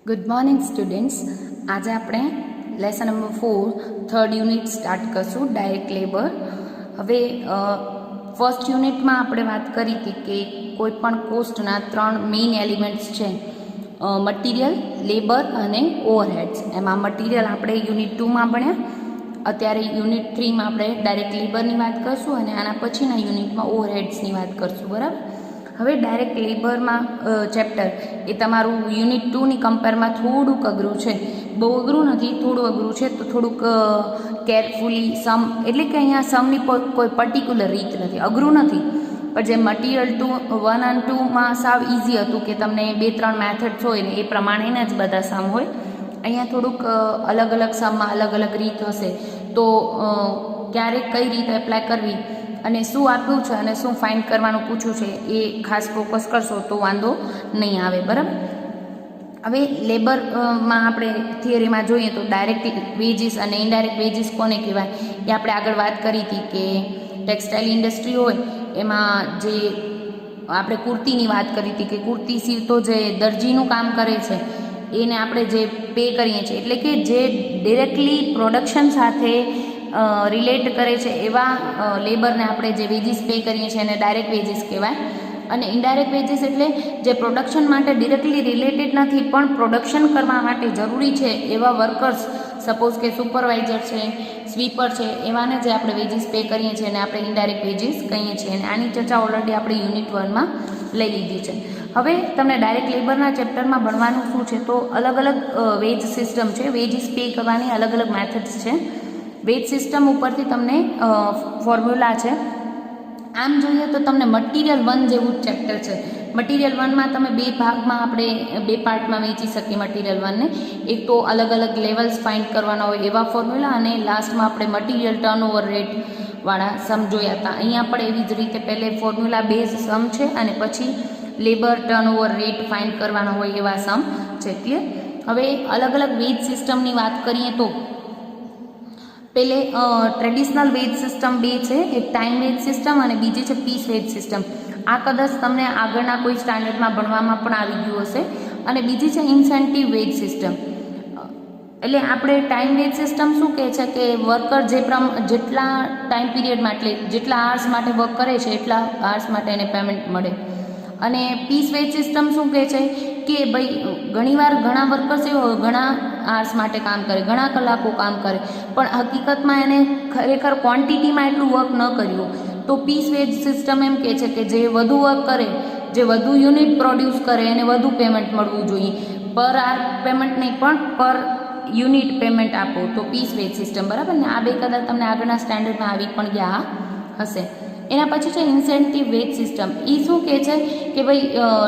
Good morning students. આજે આપણે lesson number 4 third unit start કરશું, ડાયરેક્ટ લેબર. હવે ફર્સ્ટ યુનિટમાં આપણે વાત કરી હતી કે કોઈ પણ કોસ્ટના 3 મેઇન એલિમેન્ટ્સ છે, મટીરિયલ, લેબર અને ઓવરહેડ્સ. એમાં મટીરિયલ આપણે યુનિટ 2માં ભણ્યા. અત્યારે યુનિટ 3માં આપણે ડાયરેક્ટ લેબરની વાત કરશું અને આના પછીના યુનિટમાં ઓવરહેડ્સની વાત કરશું. બરાબર. હવે ડાયરેક્ટ લેબરમાં ચેપ્ટર એ તમારું યુનિટ 2ની કમ્પેરમાં થોડુંક અઘરું છે. બહુ અઘરું નથી, થોડું અઘરું છે. તો થોડુંક કેરફુલી સમ, એટલે કે અહીંયા સમની કોઈ પર્ટિક્યુલર રીત નથી, અઘરું નથી. પણ જે મટીરિયલ 1 અને 2માં સાવ ઇઝી હતું કે તમને 2-3 મેથડ્સ હોય ને એ પ્રમાણેના જ બધા સમ હોય. અહીંયા થોડુંક અલગ અલગ સમમાં અલગ અલગ રીત હશે. તો ક્યારેક કઈ રીતે એપ્લાય કરવી અને શું આપ્યું છે અને શું ફાઇન્ડ કરવાનું પૂછ્યું છે એ ખાસ ફોકસ કરશો તો વાંધો નહીં આવે. બરાબર. હવે લેબરમાં આપણે થિયરીમાં જોઈએ તો ડાયરેક્ટ વેજીસ અને ઇનડાયરેક્ટ વેજીસ કોને કહેવાય એ આપણે આગળ વાત કરી હતી કે ટેક્સટાઇલ ઇન્ડસ્ટ્રી હોય એમાં જે આપણે કુર્તીની વાત કરી હતી કે કુર્તી સીવતો જે દરજીનું કામ કરે છે એને આપણે જે પે કરીએ છીએ, એટલે કે જે ડિરેક્ટલી પ્રોડક્શન સાથે રિલેટ કરે છે એવા લેબરને આપણે જે વેજીસ પે કરીએ છીએ એને ડાયરેક્ટ વેજીસ કહેવાય. અને ઇનડાયરેક્ટ વેજીસ એટલે જે પ્રોડક્શન માટે ડિરેક્ટલી રિલેટેડ નથી પણ પ્રોડક્શન કરવા માટે જરૂરી છે એવા વર્કર્સ, સપોઝ કે સુપરવાઇઝર છે, સ્વીપર છે, એવાને જે આપણે વેજીસ પે કરીએ છીએ એને આપણે ઇનડાયરેક્ટ વેજીસ કહીએ છીએ. અને આની ચર્ચા ઓલરેડી આપણે યુનિટ 1માં લઈ લીધી છે. હવે તમને ડાયરેક્ટ લેબરના ચેપ્ટરમાં ભણવાનું શું છે, તો અલગ અલગ વેજ સિસ્ટમ છે, વેજીસ પે કરવાની અલગ અલગ મેથડ્સ છે. વેજ સિસ્ટમ ઉપરથી તમને ફોર્મ્યુલા છે. આમ જોઈએ તો તમને મટીરિયલ 1 જેવું જ ચેપ્ટર છે. મટીરિયલ 1માં તમે 2 ભાગમાં આપણે 2 પાર્ટમાં વહેંચી શકીએ મટીરિયલ 1ને. એક તો અલગ અલગ લેવલ્સ ફાઇન્ડ કરવાના હોય એવા ફોર્મ્યુલા, અને લાસ્ટમાં આપણે મટીરિયલ ટર્નઓવર રેટ વાળા સમ જોયા હતા. અહીંયા પણ એવી જ રીતે પહેલે ફોર્મ્યુલા બેઝ સમ છે અને પછી લેબર ટર્નઓવર રેટ ફાઇન્ડ કરવાનો હોય એવા સમ છે. ક્લિયર. હવે અલગ અલગ વેજ સિસ્ટમની વાત કરીએ તો પહેલે ટ્રેડિશનલ વેજ સિસ્ટમ 2 છે, એક ટાઈમ વેજ સિસ્ટમ અને બીજી છે પીસ વેજ સિસ્ટમ. આ કદાચ તમને આગળના કોઈ સ્ટાન્ડર્ડમાં ભણવામાં પણ આવી ગયું હશે. અને બીજી છે ઇન્સેન્ટિવ વેજ સિસ્ટમ. એટલે આપણે ટાઈમ વેજ સિસ્ટમ શું કહે છે કે વર્કર જેટલા ટાઈમ પીરિયડમાં, એટલે જેટલા આર્સ માટે વર્ક કરે છે એટલા આર્સ માટે એને પેમેન્ટ મળે. અને પીસ વેજ સિસ્ટમ શું કહે છે કે ભાઈ ઘણીવાર ઘણા વર્કર્સ એવો ઘણા આર્સ માટે કામ કરે, ઘણા કલાકો કામ કરે, પણ હકીકતમાં એને ખરેખર ક્વોન્ટિટીમાં એટલું વર્ક ન કર્યું. તો પીસ વેજ સિસ્ટમ એમ કહે છે કે જે વધુ વર્ક કરે, જે વધુ યુનિટ પ્રોડ્યુસ કરે એને વધુ પેમેન્ટ મળવું જોઈએ. પર આર પેમેન્ટ નહીં પણ પર યુનિટ પેમેન્ટ આપો, તો પીસ વેજ સિસ્ટમ. બરાબર ને. આ બે કદાચ તમને આગળના સ્ટાન્ડર્ડમાં આવી પણ ગયા હશે. એના પછી છે ઇન્સેન્ટિવ વેજ સિસ્ટમ. એ શું કહે છે કે ભાઈ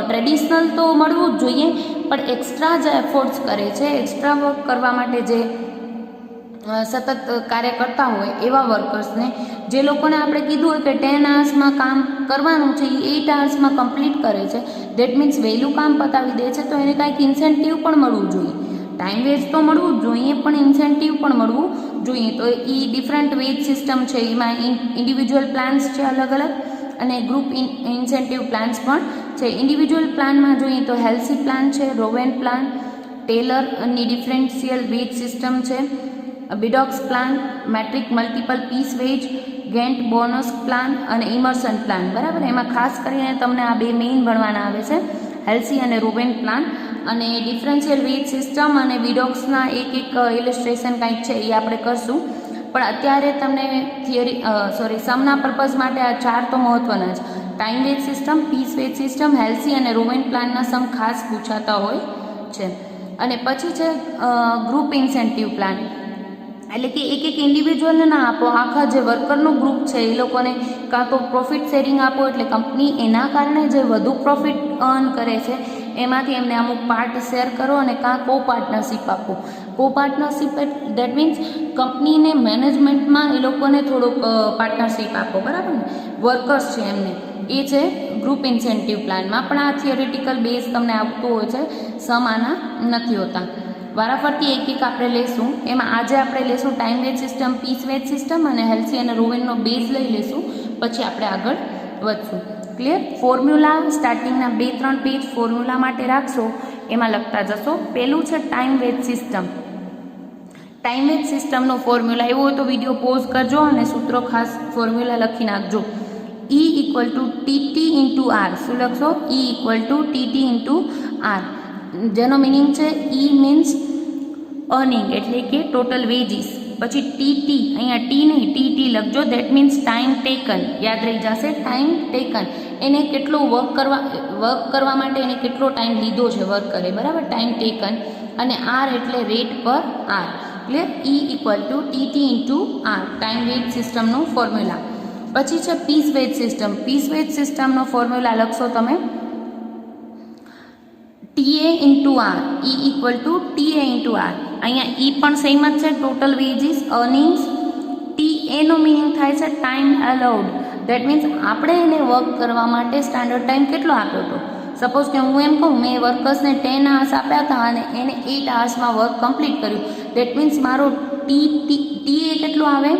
ટ્રેડિશનલ તો મળવું જ જોઈએ, પણ એક્સ્ટ્રા જે એફોર્ટ્સ કરે છે, એક્સ્ટ્રા વર્ક કરવા માટે જે સતત કાર્ય કરતા હોય એવા વર્કર્સને, જે લોકોને આપણે કીધું હોય કે 10 આર્સમાં કામ કરવાનું છે એ 8 આર્સમાં કમ્પ્લીટ કરે છે, દેટ મીન્સ વહેલું કામ પતાવી દે છે, તો એને કાંઈક ઇન્સેન્ટિવ પણ મળવું જોઈએ. ટાઈમ વેજ તો મળવું જ જોઈએ પણ ઇન્સેન્ટિવ પણ મળવું જોઈએ. તો એ ડિફરન્ટ વેજ સિસ્ટમ છે. એમાં ઇન્ડિવિજ્યુઅલ પ્લાન્સ છે અલગ અલગ અને ગ્રુપ ઇન્સેન્ટિવ પ્લાન્સ પણ છે. ઇન્ડિવિજ્યુઅલ પ્લાનમાં જોઈએ તો હેલ્સી પ્લાન છે, રોવેન પ્લાન, ટેલરની ડિફરન્શિયલ વેજ સિસ્ટમ છે, Bedaux plan, Merrick multiple piece wage, Gantt bonus plan અને ઇમર્સન પ્લાન. બરાબર. એમાં ખાસ કરીને તમને આ 2 મેઇન ભણવાના આવે છે, હેલ્સી અને રોવેન પ્લાન. અને ડિફરન્શિયલ વેજ સિસ્ટમ અને વિડોક્સના એક ઇલિસ્ટ્રેશન કંઈક છે એ આપણે કરશું. પણ અત્યારે તમને સમના પર્પઝ માટે આ 4 તો મહત્ત્વના છે. Time wage system, piece wage system, Halsey અને રોવેન પ્લાનના સમ ખાસ પૂછાતા હોય છે. અને પછી છે ગ્રુપ ઇન્સેન્ટિવ પ્લાન. એટલે કે એક ઇન્ડિવિજ્યુઅલને ના આપો, આખા જે વર્કરનું ગ્રુપ છે એ લોકોને કાં તો પ્રોફિટ શેરિંગ આપો, એટલે કંપની એના કારણે જે વધુ પ્રોફિટ અર્ન કરે છે એમાંથી એમને અમુક પાર્ટ શેર કરો, અને કાં કો પાર્ટનરશીપ આપો. કો પાર્ટનરશીપ દેટ મીન્સ કંપનીને મેનેજમેન્ટમાં એ લોકોને થોડુંક પાર્ટનરશીપ આપો. બરાબર ને. વર્કર્સ છે એમને, એ છે ગ્રુપ ઇન્સેન્ટિવ પ્લાનમાં. પણ આ થિયોરિટિકલ બેઝ તમને આવતું હોય છે, સમ આના નથી હોતા. વારાફરતી એક આપણે લેશું. એમાં આજે આપણે લેશું time wage system, piece wage system અને હેલ્સી અને રોવેનનો બેઝ લઈ લેશું, પછી આપણે આગળ વધશું. ક્લિયર. ફોર્મ્યુલા સ્ટાર્ટિંગના 2-3 પેજ ફોર્મ્યુલા માટે રાખશો એમાં લખતા જશો. પહેલું છે time wage system. Time wage સિસ્ટમનો ફોર્મ્યુલા એવો હોય તો વિડીયો પોઝ કરજો અને સૂત્રો ખાસ ફોર્મ્યુલા લખી નાખજો. E = TT × R. શું લખશો? E = TT × R, જેનો મિનિંગ છે E મીન્સ અર્નિંગ એટલે કે ટોટલ વેજીસ. પછી TT, અહીંયા T નહીં TT લખજો, દેટ મીન્સ ટાઈમ ટેકન. યાદ રહી જશે ટાઈમ ટેકન. એને કેટલો વર્ક કરવા માટે એને કેટલો ટાઈમ લીધો છે વર્ક કરે, બરાબર, ટાઈમ ટેકન. અને R એટલે rate per R. Clear? E = TT × R, time wage સિસ્ટમનો ફોર્મ્યુલા. પછી છે piece wage system. Piece wage સિસ્ટમનો ફોર્મ્યુલા લખશો તમે TA × R. E = TA × R. અહીંયા E પણ સેમ જ છે, total veggies, earnings. TA no meaning થાય છે ટાઈમ અલાઉડ. દેટ મીન્સ આપણે એને વર્ક કરવા માટે સ્ટાન્ડર્ડ ટાઈમ કેટલો આપ્યો હતો. સપોઝ કે હું એમ કહું મેં વર્કર્સને 10 hours આપ્યા હતા અને એને 8 hoursમાં વર્ક કમ્પ્લીટ કર્યું. દેટ મીન્સ મારો TA કેટલો આવે?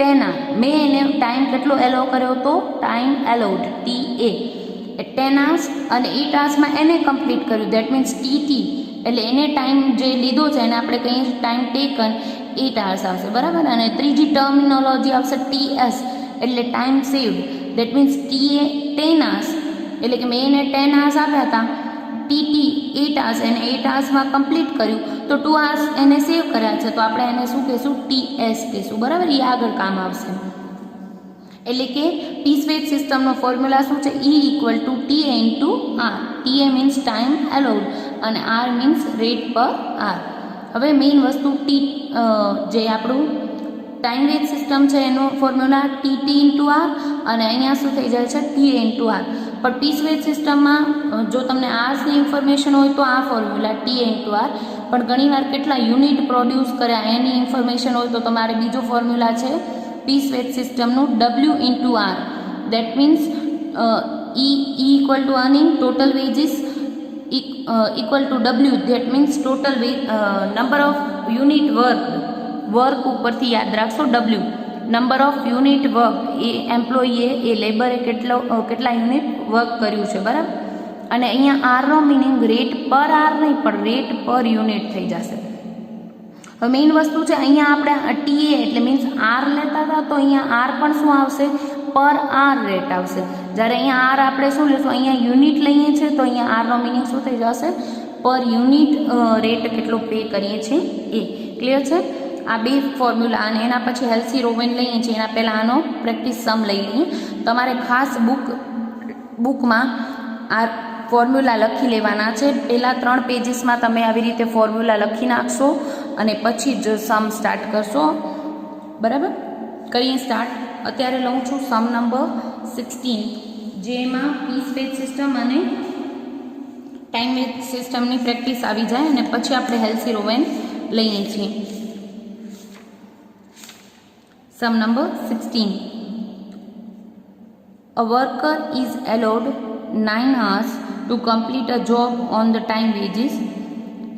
10 hours. મેં એને ટાઈમ કેટલો એલો કર્યો હતો? ટાઈમ એલાઉડ, TA 10 hours અને 8 hoursમાં એને કમ્પ્લીટ કર્યું. દેટ મીન્સ TT એટલે એને ટાઈમ જે લીધો છે એને આપણે કહીએ ટાઈમ ટેકન 8 hours આવશે, બરાબર. અને ત્રીજી ટર્મિનોલોજી આવશે TS એટલે time saved. That means TA 10 hours એટલે કે મેં એને 10 hours આપ્યા હતા, TT 8 hours એને 8 hoursમાં કમ્પ્લીટ કર્યું તો 2 hours એને સેવ કર્યા છે તો આપણે એને શું કહીશું? TS કહીશું, બરાબર. એ આગળ કામ આવશે. એટલે કે પીસ વેજ સિસ્ટમનો ફોર્મ્યુલા શું છે? E = TA × R. TA means time allowed અને R means rate per R. હવે મેઇન વસ્તુ જે આપણું ટાઈમ વેજ સિસ્ટમ છે એનો ફોર્મ્યુલા TT × R અને અહીંયા શું થઈ જાય છે? TA × R. પણ પીસ વેજ સિસ્ટમમાં જો તમને આર્સની ઇન્ફોર્મેશન હોય તો આ ફોર્મ્યુલા TA × R. પણ ઘણીવાર કેટલા યુનિટ પ્રોડ્યુસ કર્યા એની ઇન્ફોર્મેશન હોય તો તમારે બીજો ફોર્મ્યુલા છે પીસ વેજ સિસ્ટમનું W × R. That means E = earning, total wages = W. That means total number of unit work ઉપરથી યાદ રાખશો W. Number of unit work એ એમ્પ્લોયીએ એ લેબરે કેટલા યુનિટ વર્ક કર્યું છે, બરાબર. અને અહીંયા આરનો મિનિંગ રેટ પર આર નહીં પણ રેટ પર યુનિટ થઈ જશે. હવે મેઇન વસ્તુ છે અહીંયા આપણે TA એટલે મીન્સ આર લેતા હતા તો અહીંયા આર પણ શું આવશે? પર આર રેટ આવશે. જ્યારે અહીંયા આર આપણે શું લેશું? અહીંયા યુનિટ લઈએ છીએ તો અહીંયા આરનો મિનિંગ શું થઈ જશે? પર યુનિટ રેટ કેટલો પે કરીએ છીએ એ. ક્લિયર છે? આ બે ફોર્મ્યુલા અને એના પછી હેલ્સી રોવેન લઈએ છીએ. એના પહેલાં આનો પ્રેક્ટિસ સમ લઈ લઈએ. તમારે ખાસ બુકમાં આ ફોર્મ્યુલા લખી લેવાના છે. પહેલાં 3 પેજીસમાં તમે આવી રીતે ફોર્મ્યુલા લખી નાખશો અને પછી જ સમ સ્ટાર્ટ કરશો, બરાબર. કરીએ સ્ટાર્ટ. અત્યારે લઉં છું સમ નંબર 16 જેમાં પીસ વેજ સિસ્ટમ અને ટાઈમ વેજ સિસ્ટમની પ્રેક્ટિસ આવી જાય અને પછી આપણે હેલ્સી રોવેન લઈએ છીએ. Sum number 16. A worker is allowed 9 hours to complete a job on the time wages.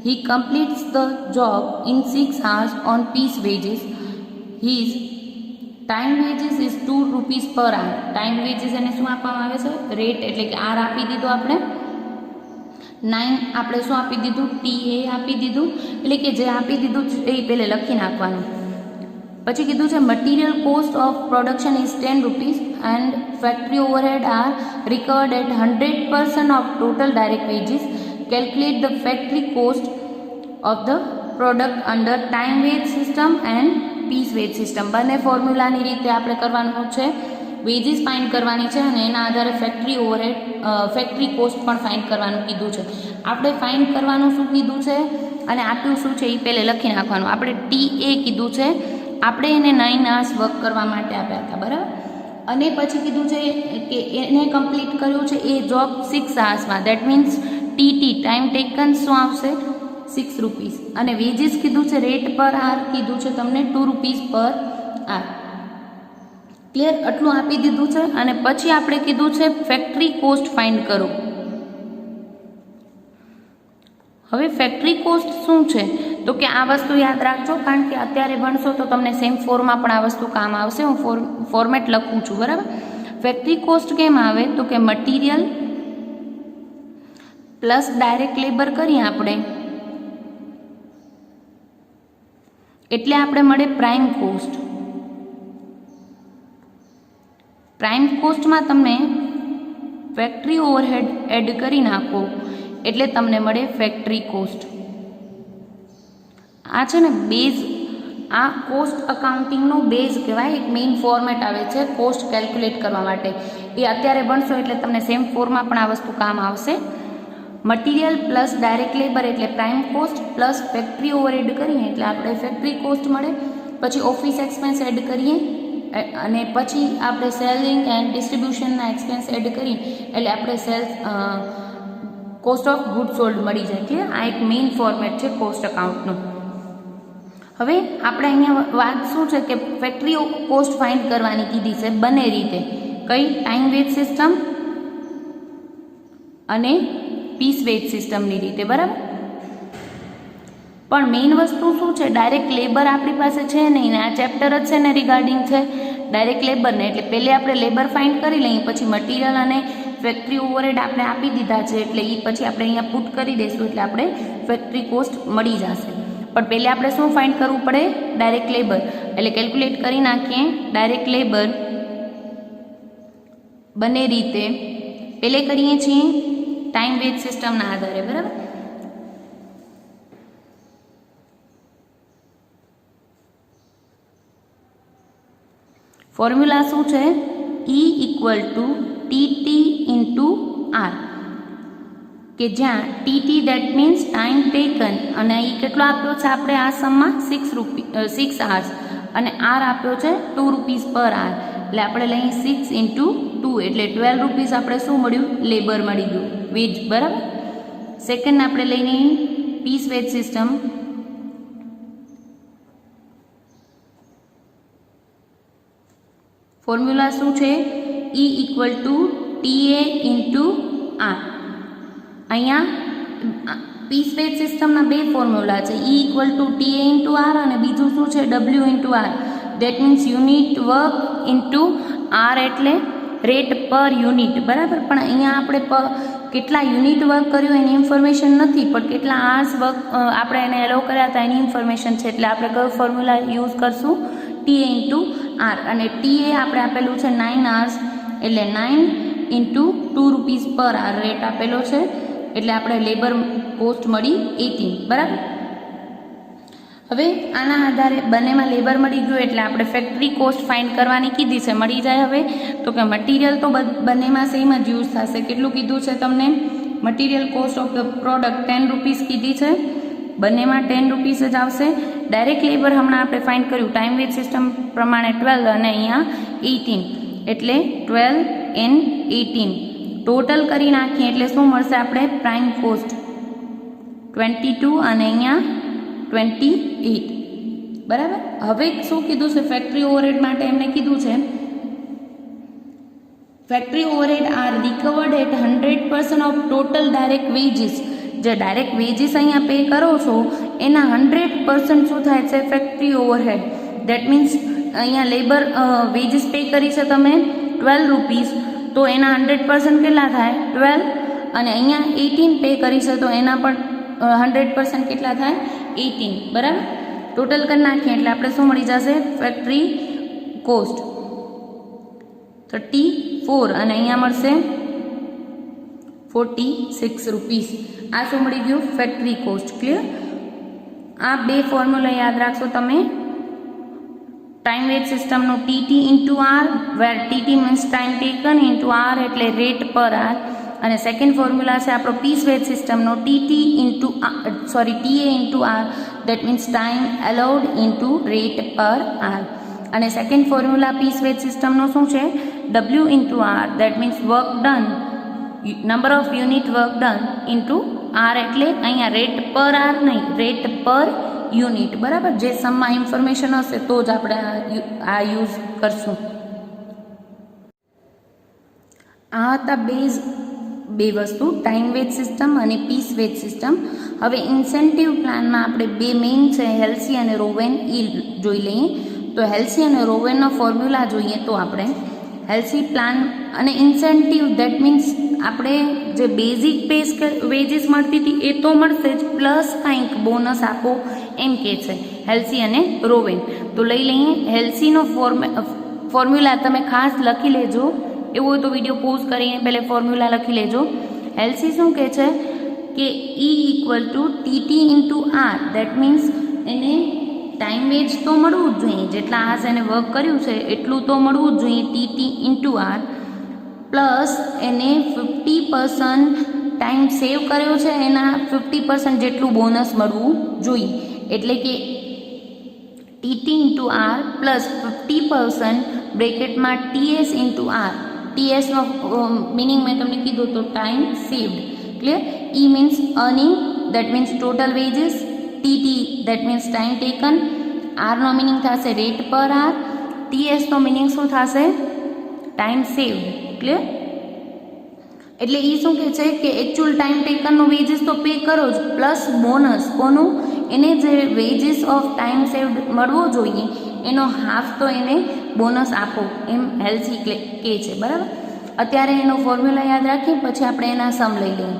He completes the job in 6 hours on piece wages. His time wages is 2 rupees per hour. Time wages એને શું આપવામાં આવે છે? Rate એટલે કે R આપી દીધો આપણે, 9 આપણે શું આપી દીધું? TA આપી દીધું. એટલે કે જે આપી દીધું એ પહેલે લખી નાખવાનું. પછી કીધું છે material cost of production is 10 rupees and factory overhead are recovered at 100% of total direct wages. Calculate the factory cost of the product under time wage system and piece wage system. બંને ફોર્મ્યુલાની રીતે આપણે કરવાનું છે. Veggies find કરવાની છે અને એના આધારે ફેક્ટરી કોસ્ટ પણ ફાઇન્ડ કરવાનું કીધું છે. આપણે ફાઇન્ડ કરવાનું શું કીધું છે અને આપ્યું શું છે એ પહેલે લખી નાખવાનું. આપણે TA કીધું છે, આપણે એને 9 hours વર્ક કરવા માટે આપ્યા હતા, બરાબર. અને પછી કીધું છે કે એને કમ્પ્લીટ કર્યું છે એ જોબ 6 hoursમાં. That means TT time taken શું આવશે? 6 રૂપીસ. અને વેજીસ કીધું છે રેટ પર આર કીધું છે તમને 2 રૂપીસ પર આર. ક્લિયર? આટલું આપી દીધું છે. અને પછી આપણે કીધું છે ફેક્ટરી કોસ્ટ ફાઇન્ડ કરો. હવે ફેક્ટરી કોસ્ટ શું છે? તો કે આ વસ્તુ યાદ રાખજો કારણ કે અત્યારે ભણશો તો તમને સેમ ફોરમાં પણ આ વસ્તુ કામ આવશે. હું ફોર્મેટ લખું છું, બરાબર. ફેક્ટરી કોસ્ટ કેમ આવે? તો કે મટીરિયલ પ્લસ ડાયરેક્ટ લેબર કરીએ આપણે એટલે આપણે મળે પ્રાઇમ કોસ્ટ. પ્રાઇમ કોસ્ટમાં તમે ફેક્ટરી ઓવરહેડ એડ કરી નાખો એટલે તમને મળે ફેક્ટરી કોસ્ટ. આ છે ને બેઝ, આ કોસ્ટ અકાઉન્ટિંગનો બેઝ કહેવાય. એક મેઇન ફોર્મેટ આવે છે કોસ્ટ કેલ્ક્યુલેટ કરવા માટે. એ અત્યારે ભણશો એટલે તમને સેમ ફોરમાં પણ આ વસ્તુ કામ આવશે. મટીરિયલ પ્લસ ડાયરેક્ટ લેબર એટલે prime cost plus factory overhead કરીએ એટલે આપણે ફેક્ટરી કોસ્ટ મળે. પછી ઓફિસ એક્સપેન્સ એડ કરીએ અને પછી આપણે સેલિંગ એન્ડ ડિસ્ટ્રીબ્યુશનના એક્સપેન્સ એડ કરીએ એટલે આપણે sales cost of good sold મળી જાય. ક્લિયર? આ એક મેઇન ફોર્મેટ છે કોસ્ટ અકાઉન્ટનું. હવે આપણે અહીંયા વાત શું છે કે ફેક્ટરી કોસ્ટ ફાઇન્ડ કરવાની કીધી છે બંને રીતે. કઈ? ટાઈમ વેજ સિસ્ટમ અને પીસ વેજ સિસ્ટમની રીતે. બરાબર? પણ મેઇન વસ્તુ શું છે, ડાયરેક્ટ લેબર આપણી પાસે છે નહીં ને આ ચેપ્ટર જ છે ને રિગાર્ડિંગ છે ડાયરેક્ટ લેબરને. એટલે પહેલે આપણે લેબર ફાઇન્ડ કરી લઈએ, પછી મટીરિયલ અને ફેક્ટરી ઓવરહેડ આપણે આપી દીધા છે એટલે એ પછી આપણે અહીંયા પુટ કરી દઈશું એટલે આપણે ફેક્ટરી કોસ્ટ મળી જશે. પણ પહેલે આપણે શું ફાઇન્ડ કરવું પડે? Direct labour. એટલે કેલ્ક્યુલેટ કરી નાખીએ ડાયરેક્ટ લેબર બંને રીતે. પહેલે કરીએ છીએ ટાઈમ વેજ સિસ્ટમના આધારે. બરાબર? ફોર્મ્યુલા શું છે? E equal to TT into R, કે જ્યાં TT that means time taken અને એ કેટલો આપ્યો છે આપણે આ સમમાં 6 hours અને આર આપ્યો છે 2 rupees પર આર. એટલે આપણે લઈએ 6 into 2 એટલે 12 rupees આપણે શું મળ્યું? લેબર મળી ગયું, વેજ. બરાબર? સેકન્ડ આપણે લઈને પીસ વેજ સિસ્ટમ. ફોર્મ્યુલા શું છે? E equal to TA into R. અહીંયા પીસ વેજ સિસ્ટમના બે ફોર્મ્યુલા છે. E equal to TA into R અને બીજું શું છે? W into R. That means unit work into R એટલે રેટ પર યુનિટ. બરાબર? પણ અહીંયા આપણે કેટલા યુનિટ વર્ક કર્યું એની ઇન્ફોર્મેશન નથી, પણ કેટલા આર્સ વર્ક આપણે એને એલો કર્યા હતા એની ઇન્ફોર્મેશન છે. એટલે આપણે કયો ફોર્મ્યુલા યુઝ કરશું? TA into R. અને TA આપણે આપેલું છે 9 hours એટલે 9 into 2 rupees per R rate આપેલો છે એટલે આપણે લેબર કોસ્ટ મળી 18. બરાબર? હવે આના આધારે બંનેમાં લેબર મળી ગયું એટલે આપણે ફેક્ટરી કોસ્ટ ફાઇન્ડ કરવાની કીધી છે. મળી જાય. હવે તો કે મટીરિયલ તો બંનેમાં સેમ જ યુઝ થશે. કેટલું કીધું છે તમને? Material cost of the product 10 rupees કીધી છે. બંનેમાં 10 rupees જ આવશે. ડાયરેક્ટ લેબર હમણાં આપણે ફાઇન્ડ કર્યું ટાઈમ વેજ સિસ્ટમ પ્રમાણે 12 અને અહીંયા 18 એટલે 12 and 18 ટોટલ કરી નાખીએ એટલે શું મળશે આપણે? પ્રાઇમ કોસ્ટ 22 અને અહીંયા 28. બરાબર? હવે શું કીધું છે? ફેક્ટરી ઓવરહેડ માટે એમને કીધું છે factory overhead are recovered at 100% of total direct wages. જે ડાયરેક્ટ વેજીસ અહીંયા પે કરો છો એના 100% શું થાય છે? Factory overhead. દેટ મીન્સ અહીંયા લેબર વેજીસ પે કરી છે તમે 12 rupees તો એના 100% કેટલા થાય? 12. અને અહીંયા 18 પે કરી છે તો એના પણ 100% કેટલા થાય? 18. બરાબર? ટોટલ કરી નાખીએ એટલે આપણે શું મળી જશે? ફેક્ટરી કોસ્ટ 34 અને અહીંયા મળશે 46 rupees. આ શું મળી ગયું? Factory cost. ક્લિયર? આ બે ફોર્મ્યુલા યાદ રાખશો તમે. ટાઈમ વેજ સિસ્ટમનો TT into R where TT means time taken into R એટલે રેટ પર આર. અને સેકન્ડ ફોર્મ્યુલા છે આપણો પીસ વેજ સિસ્ટમનો TA into R that means time allowed into rate પર આર. અને સેકન્ડ ફોર્મ્યુલા પીસ વેજ સિસ્ટમનો શું છે? W into R that means work done, number of unit work done into R એટલે અહીંયા રેટ પર R નહીં, રેટ પર યુનિટ. બરાબર? જે સમમાં ઇન્ફોર્મેશન હશે તો જ આપણે આ યુઝ કરશું. આ હતા બે વસ્તુ, ટાઈમ વેજ સિસ્ટમ અને પીસ વેજ સિસ્ટમ. હવે ઇન્સેન્ટિવ પ્લાનમાં આપણે બે મેઇન છે હેલ્સી અને રોવેન એ જોઈ લઈએ. તો હેલ્સી અને રોવેનનો ફોર્મ્યુલા જોઈએ તો આપણે હેલ્સી પ્લાન અને ઇન્સેન્ટિવ દેટ મીન્સ આપણે જે બેઝિક પે વેજીસ મળતી હતી એ તો મળશે જ, પ્લસ કંઈક બોનસ આપો એમ કે છે હેલ્સી અને રોવેન. તો લઈ લઈએ હેલ્સીનો ફોર્મ્યુલા તમે ખાસ લખી લેજો, એવું હોય તો વિડીયો પોઝ કરીને પહેલે ફોર્મ્યુલા લખી લેજો. હેલ્સી શું કહે છે કે E = TT × R, that means એને ટાઈમ વેજ તો મળવું જ જોઈએ, જેટલા આર્સ એને વર્ક કર્યું છે એટલું તો મળવું જ જોઈએ TT × R, પ્લસ એને 50% ટાઈમ સેવ કર્યો છે એના 50% જેટલું બોનસ મળવું જોઈએ. એટલે કે TT × R પ્લસ 50% બ્રેકેટમાં TS × R. TSનો મિનિંગ મેં તમને કીધું તો time saved. Clear? E means earning, that means total wages. TT that means time taken. આરનો મિનિંગ થશે રેટ પર આર. TSનો મિનિંગ શું થશે? Time saved. ક્લિયર? એટલે એ શું કહે છે કે એકચ્યુઅલ ટાઈમ ટેકનનો વેજીસ તો પે કરો જ, પ્લસ બોનસ કોનું? એને જે વેજીસ ઓફ ટાઈમ સેવ્ડ મળવો જોઈએ એનો હાફ તો એને બોનસ આપો, એમ હેલ્સી કહે છે. બરાબર? અત્યારે એનો ફોર્મ્યુલા યાદ રાખીએ, પછી આપણે એના સમ લઈ લઈએ.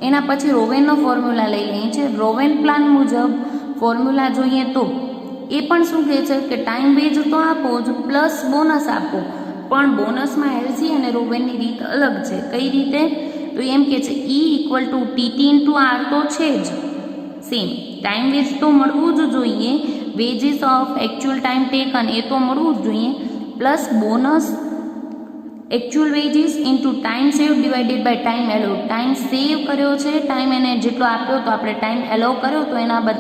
એના પછી રોવેનનો ફોર્મ્યુલા લઈ લઈએ છીએ. રોવેન પ્લાન મુજબ ફોર્મ્યુલા જોઈએ તો એ પણ શું કહે છે કે ટાઈમ વેજ તો આપો જ, પ્લસ બોનસ આપો. પણ બોનસમાં હેલ્સી અને રોવેનની રીત અલગ છે. કઈ રીતે? તો એમ કે છે E = TT × R તો છે જ સેમ, ટાઈમ વેજ તો મળવું જ જોઈએ, wages of actual time taken એ તો મળવું જ જોઈએ, plus bonus actual wages into time save divided by time allow. Time save કર્યો છે, ટાઈમ એને જેટલો આપ્યો તો આપણે ટાઈમ એલો કર્યો તો એના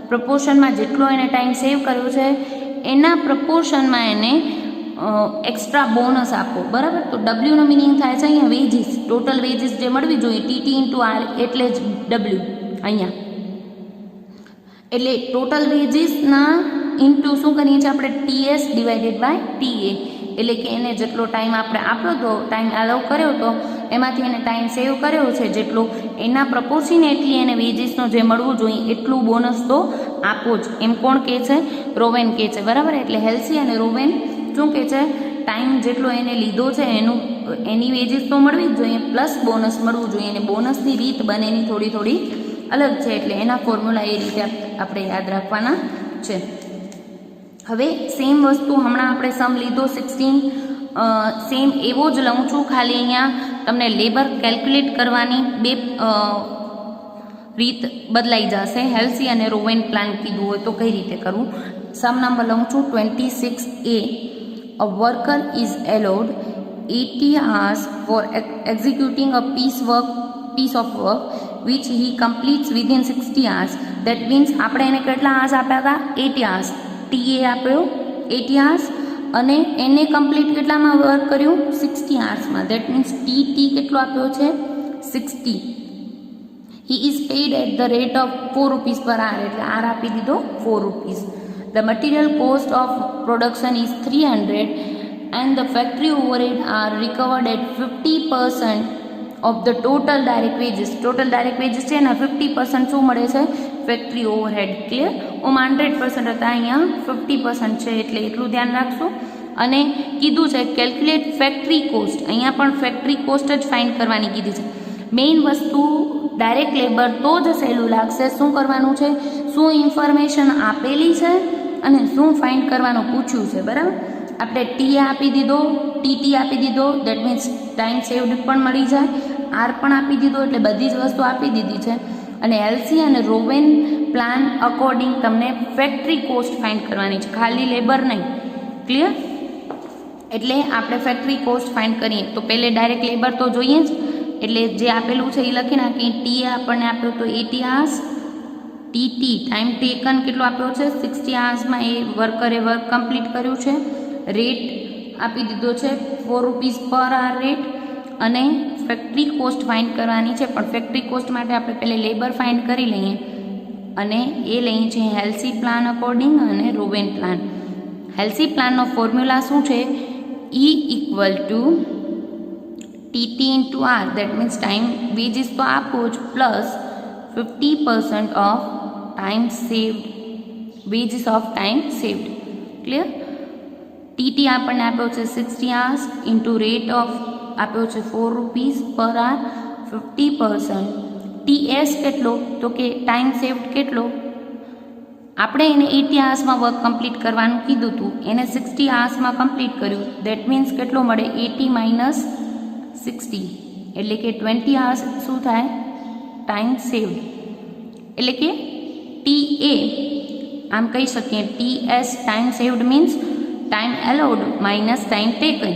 પ્રપોર્શનમાં જેટલો એને ટાઈમ સેવ કર્યો છે એના પ્રપોર્શનમાં એને એક્સ્ટ્રા બોનસ આપો. બરાબર? તો ડબલ્યુનો મિનિંગ થાય છે અહીંયા વેજીસ, ટોટલ વેજીસ જે મળવી જોઈએ TT × R એટલે જ ડબલ્યુ અહીંયા. એટલે ટોટલ વેજીસના ઇન્ટુ શું કરીએ છીએ આપણે TS ડિવાઇડેડ બાય TA. એટલે કે એને જેટલો ટાઈમ આપણે આપ્યો હતો, ટાઈમ એલાઉ કર્યો હતો, એમાંથી એને ટાઈમ સેવ કર્યો છે જેટલો, એના પ્રપોર્શનેટલી એને વેજીસનો જે મળવું જોઈએ એટલું બોનસ તો આપો જ, એમ કોણ કહે છે? રોવેન કહે છે. બરાબર? એટલે હેલ્સી અને રોવેન શું કહે છે? ટાઈમ જેટલો એને લીધો છે એની વેજીસ તો મળવી જ જોઈએ, પ્લસ બોનસ મળવું જોઈએ, અને બોનસની રીત બંનેની થોડી થોડી અલગ છે. એટલે એના ફોર્મ્યુલા એ રીતે આપણે યાદ રાખવાના છે. હવે સેમ વસ્તુ હમણાં આપણે સમ લીધો 16, સેમ એવો જ લઉં છું, ખાલી અહીંયા તમને લેબર કેલ્ક્યુલેટ કરવાની બે રીત બદલાઈ જશે. હેલ્સી અને રોવેન પ્લાન કીધું હોય તો કઈ રીતે કરવું. સમ નંબર લઉં છું 26A. A worker is allowed 80 hours for executing a piece of work which he completes within 60 hours. That means આપણે એને કેટલા hours આપ્યા હતા? 80 hours. TA આપ્યો 80 hours અને એને કમ્પ્લીટ કેટલામાં વર્ક કર્યું? 60 hoursમાં. દેટ મીન્સ TT કેટલો આપ્યો છે? 60. He is paid at the rate of 4 rupees per hour. એટલે R આપી દીધો 4 rupees. The material cost of production is 300 and the factory overhead are recovered at 50% of the total direct wages. Total direct wages છે એના 50% શું મળે છે? Factory overhead. Clear? 100% હતા, અહીંયા 50% છે એટલે એટલું ધ્યાન રાખશું. અને કીધું છે કેલ્ક્યુલેટ ફેક્ટરી કોસ્ટ. અહીંયા પણ ફેક્ટરી કોસ્ટ જ ફાઇન્ડ કરવાની કીધી છે. મેઇન વસ્તુ ડાયરેક્ટ લેબર તો જ સહેલું લાગશે. શું કરવાનું છે? શું ઇન્ફોર્મેશન આપેલી છે અને શું ફાઇન્ડ કરવાનું પૂછ્યું છે. બરાબર? આપણે TA આપી દીધો, TT આપી દીધો, દેટ મીન્સ ટાઈમ સેવડ પણ મળી જાય, R પણ આપી દીધો, એટલે બધી જ વસ્તુ આપી દીધી છે. અને હેલ્સી અને રોવેન પ્લાન અકોર્ડિંગ તમને ફેક્ટરી કોસ્ટ ફાઇન્ડ કરવાની છે, ખાલી લેબર નહીં. ક્લિયર? એટલે આપણે ફેક્ટરી કોસ્ટ ફાઇન્ડ કરીએ તો પહેલે ડાયરેક્ટ લેબર તો જોઈએ જ, એટલે જે આપેલું છે એ લખી નાખીએ. TA આપણને આપ્યો તો 80 hours. TT ટાઈમ ટેકન કેટલો આપ્યો છે? 60 hoursમાં એ વર્કરે વર્ક કમ્પ્લીટ કર્યું છે. રેટ આપી દીધો છે 4 rupees પર hour રેટ. અને ફેક્ટરી કોસ્ટ ફાઇન્ડ કરવાની છે, પણ ફેક્ટરી કોસ્ટ માટે આપણે પહેલે લેબર ફાઇન્ડ કરી લઈએ અને એ લઈએ છીએ હેલ્સી પ્લાન અકોર્ડિંગ અને રોવેન પ્લાન. હેલ્સી પ્લાનનો ફોર્મ્યુલા શું છે? E = TT × R. That means time veggies તો આપો જ, plus 50% of time saved, veggies of time saved. Clear? TT આપણને આપ્યો છે 60 hours ઇન્ટુ રેટ ઓફ આપ્યો છે 4 રૂપીસ પર આર 50%. ટીએસ કેટલો તો કે ટાઈમ સેવ્ડ કેટલો, આપણે એને 80 hours વર્ક કમ્પ્લીટ કરવાનું કીધું હતું, એને 60 hours કમ્પ્લીટ કર્યું. દેટ મીન્સ કેટલો મળે 80 - 60 એટલે કે 20 hours શું થાય ટાઈમ સેવ્ડ. એટલે કે ટી એ આમ કહી શકીએ TS time saved means time allowed minus time taken.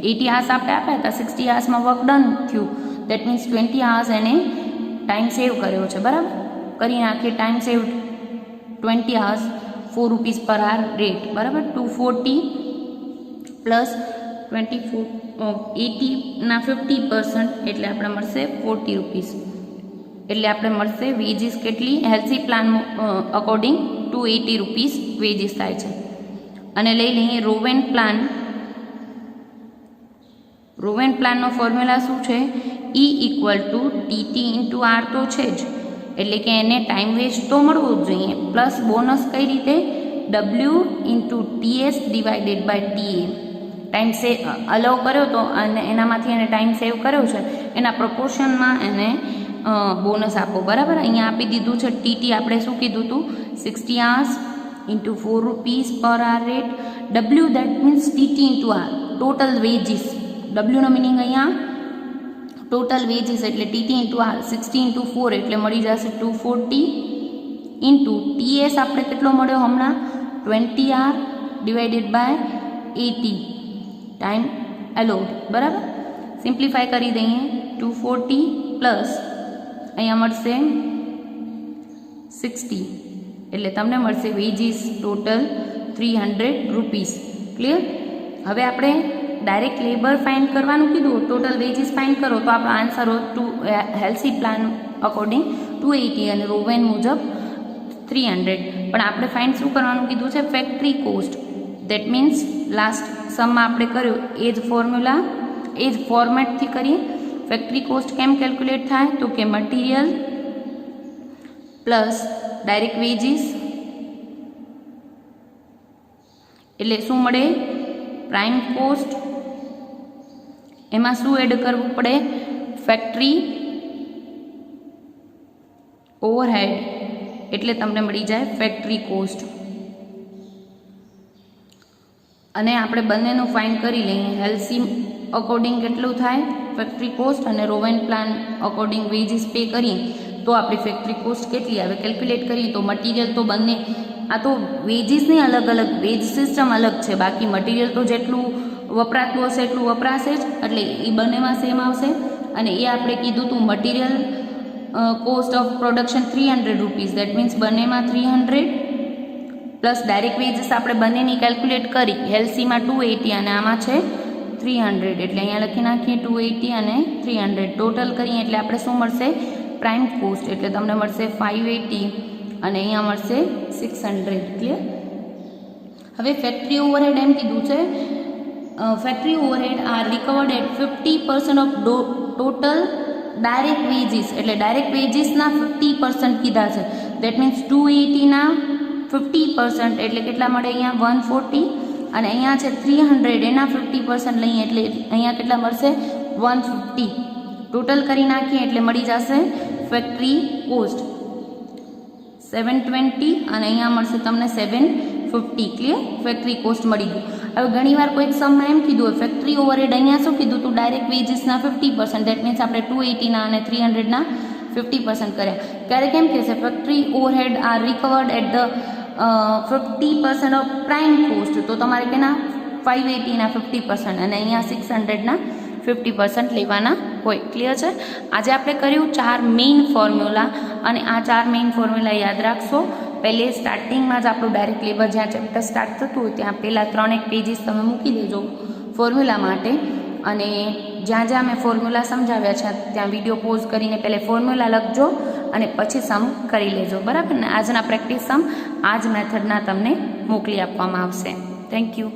80 hours આપણે આપ્યા હતા, 60 hours વર્ક ડન થયું. દેટ મીન્સ 20 hours એને ટાઈમ સેવ કર્યો છે. બરાબર, કરી નાખીએ time saved 20 hours 4 rupees per R rate. બરાબર, 240 પ્લસ 24 80 50% એટલે આપણે મળશે 40 રૂપીસ. એટલે આપણે મળશે વેજીસ કેટલી healthy plan according 280 rupees veggies થાય છે. અને લઈ લઈએ રોવેન પ્લાન. રોવેન પ્લાનનો ફોર્મ્યુલા શું છે, E = TT × R તો છે જ, એટલે કે એને ટાઈમ વેસ્ટ તો મળવો જ જોઈએ, પ્લસ બોનસ કઈ રીતે W × TS divided by TA. Time save allow કર્યો તો અને એનામાંથી એને ટાઈમ સેવ કર્યો છે એના પ્રપોર્શનમાં એને બોનસ આપો. બરાબર, અહીંયા આપી દીધું છે ટીટી આપણે શું કીધું હતું 60 hours into 4 rupees per R rate. W that means TT × R total wages. W નો મિનિંગ અહીંયા ટોટલ વેજીસ એટલે ટીટી × R 60 × 4 એટલે મળી જશે 240 ઇન્ટુ ટીએસ આપણે કેટલો મળ્યો હમણાં 20 hour ડિવાઇડેડ બાય 80 ટાઈમ એલોડ. બરાબર, સિમ્પ્લિફાય કરી દઈએ 240 પ્લસ અહીંયા મળશે 60 એટલે તમને મળશે વેજીસ ટોટલ 300 રૂપીસ. ક્લિયર. હવે આપણે ડાયરેક્ટ લેબર ફાઇન્ડ કરવાનું કીધું, ટોટલ વેજીસ ફાઇન્ડ કરો તો આપણો આન્સર હોય હેલ્સી પ્લાન અકોર્ડિંગ 280 અને રોવેન મુજબ 300. પણ આપણે ફાઇન્ડ શું કરવાનું કીધું છે factory cost. That means last સમમાં આપણે કર્યું એ જ ફોર્મ્યુલા એ જ ફોર્મેટથી કરીએ. ફેક્ટરી કોસ્ટ કેમ કેલ્ક્યુલેટ થાય તો કે મટીરિયલ પ્લસ ડાયરેક્ટ વેજીસ એટલે શું મળે પ્રાઇમ કોસ્ટ. એમાં શું એડ કરવું પડે ફેક્ટરી ઓવરહેડ એટલે તમને મળી જાય ફેક્ટરી કોસ્ટ. અને આપણે બંનેનું ફાઇન્ડ કરી લઈએ હેલ્સી અકોર્ડિંગ કેટલું થાય ફેક્ટરી કોસ્ટ અને રોવેન પ્લાન અકોર્ડિંગ વેજીસ પે કરીએ તો આપણી ફેક્ટરી કોસ્ટ કેટલી આવે કેલ્ક્યુલેટ કરીએ તો મટીરિયલ તો બંને આ તો વેજીસની અલગ અલગ વેજ સિસ્ટમ અલગ છે, બાકી મટીરિયલ તો જેટલું વપરાતું હશે એટલું વપરાશે જ એટલે એ બંનેમાં સેમ આવશે. અને એ આપણે કીધું હતું material cost of production 300 rupees that means બંનેમાં 300 પ્લસ ડાયરેક્ટ વેજીસ આપણે બંનેની કેલ્ક્યુલેટ કરી હેલ્સીમાં 280 અને આમાં છે 300 એટલે અહીંયા લખી નાખીએ 280 અને 300 ટોટલ કરીએ એટલે આપણે શું મળશે પ્રાઇમ કોસ્ટ એટલે તમને મળશે 580 અને અહીંયા મળશે 600. ક્લિયર. હવે ફેક્ટરી ઓવરહેડ એમ કીધું છે factory overhead are recovered at 50% of total direct wages એટલે ડાયરેક્ટ વેજીસના 50% કીધા છે. દેટ મીન્સ 280ના 50% એટલે કેટલા મળે અહીંયા 140 અને અહીંયા છે 300 એના 50% લઈએ એટલે અહીંયા કેટલા મળશે 150. ટોટલ કરી નાખીએ એટલે મળી જશે ફેક્ટરી કોસ્ટ 720 અને અહીંયા મળશે તમને 750. ક્લિયર. ફેક્ટરી કોસ્ટ મળી ગયું. હવે ઘણીવાર કોઈક સમમાં એમ કીધું હોય ફેક્ટરી ઓવરહેડ અહીંયા શું કીધું તું ડાયરેક્ટ વેજીસના 50% દેટ મીન્સ આપણે 280ના અને 300ના 50% કર્યા. ક્યારેક કેમ કહેશે factory overhead are recovered at the 50% of prime cost તો તમારે કેના 580ના 50% અને અહીંયા 600ના 50% લેવાના હોય. ક્લિયર છે. આજે આપણે કર્યું 4 મેઇન ફોર્મ્યુલા અને આ 4 મેઇન ફોર્મ્યુલા યાદ રાખશો. પહેલે સ્ટાર્ટિંગમાં જ આપણું ડાયરેક્ટ લેબર જ્યાં ચેપ્ટર સ્ટાર્ટ થતું હોય ત્યાં પહેલાં 3 પેજીસ તમે મૂકી દેજો ફોર્મ્યુલા માટે અને જ્યાં જ્યાં મેં ફોર્મ્યુલા સમજાવ્યા છે ત્યાં વિડીયો પોઝ કરીને પહેલે ફોર્મ્યુલા લખજો અને પછી સમ કરી લેજો. બરાબર ને. આજના પ્રેક્ટિસ સમ આ જ મેથડના તમને મોકલી આપવામાં આવશે. Thank you.